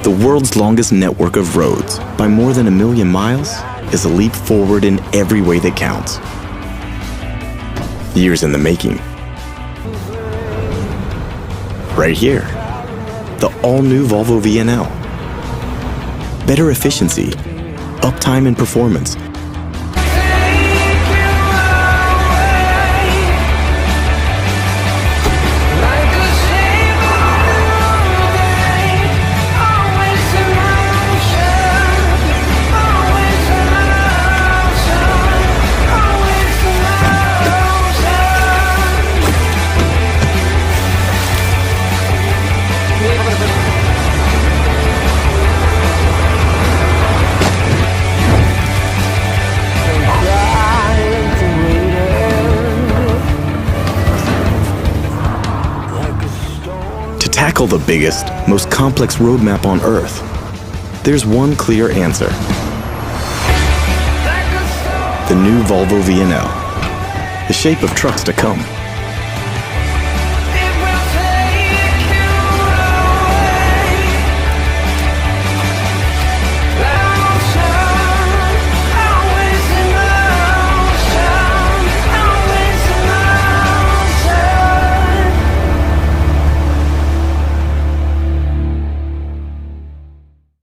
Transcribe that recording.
the world's longest network of roads, by more than 1 million miles, is a leap forward in every way that counts. Years in the making. Right here, the all-new Volvo VNL. Better efficiency, uptime and performance, to tackle the biggest, most complex roadmap on Earth. There's one clear answer. The new Volvo VNL, the shape of trucks to come.